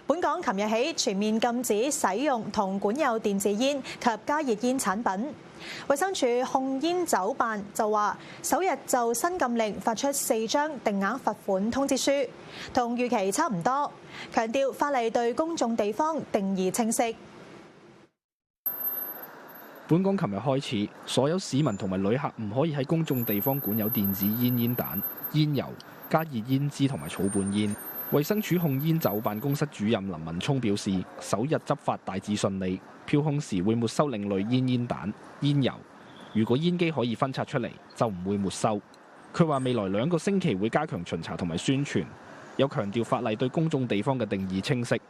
本港琴日起全面禁止使用同管有電子煙及加熱煙產品。衛生署控煙酒辦就話，首日就新禁令發出4張定額罰款通知書，同預期差唔多，強調法例對公眾地方定義清晰。本港琴日開始，所有市民同埋旅客唔可以喺公眾地方管有電子煙、煙彈、煙油、加熱煙支同埋草本煙。衛生署控煙酒辦公室主任林文聰表示，首日執法大致順利，票控時會沒收另類煙、煙彈、煙油。如果煙機可以分拆出嚟，就唔會沒收。佢話未來2個星期會加強巡查同埋宣傳，有強調法例對公眾地方嘅定義清晰。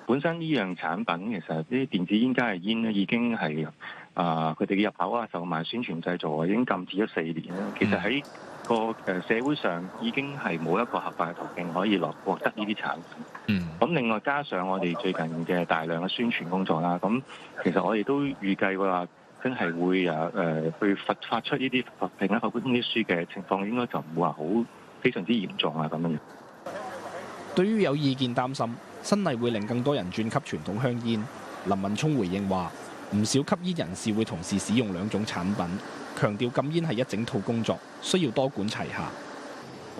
本身呢樣產品其實啲電子煙、加熱煙咧已經係佢哋嘅入口啊、售賣、宣傳、製造啊已經禁止咗4年啦。其實喺個社會上已經係冇一個合法嘅途徑可以獲得呢啲產品。咁另外加上我哋最近嘅大量嘅宣傳工作啦，咁其實我哋都預計話真係會去發出呢啲定額罰款通知書嘅情況，應該就唔會話好非常之嚴重啊咁樣。對於有意見擔心新例會令更多人轉吸傳統香煙，林文聰回應話：唔少吸煙人士會同時使用2種產品，強調禁煙係一整套工作，需要多管齊下。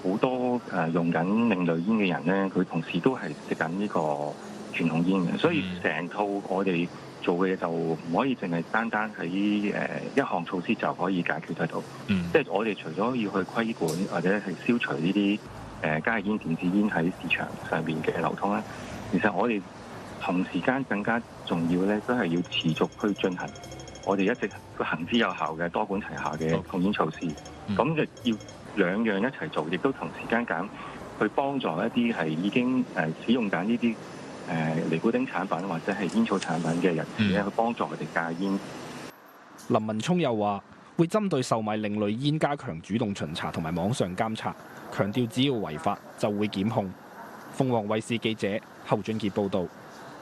好多用緊另類煙嘅人咧，佢同時都係食緊呢個傳統煙嘅，所以成套我哋做嘅嘢就唔可以淨係單喺一項措施就可以解決得到。即係我哋除咗要去規管或者係消除呢啲加熱煙、電子煙喺市場上邊嘅流通咧，其實我哋同時間更加重要咧，都係要持續去進行我哋一直行之有效嘅多管齊下嘅控煙措施。咁就要兩樣一齊做，亦都同時間去幫助一啲係已經使用緊呢啲尼古丁產品或者係煙草產品嘅人士咧，去幫助佢哋戒煙。林文聰又話會針對售賣另類煙加強主動巡查同埋網上監察，強調只要違法就會檢控。鳳凰衛視記者侯俊傑報導。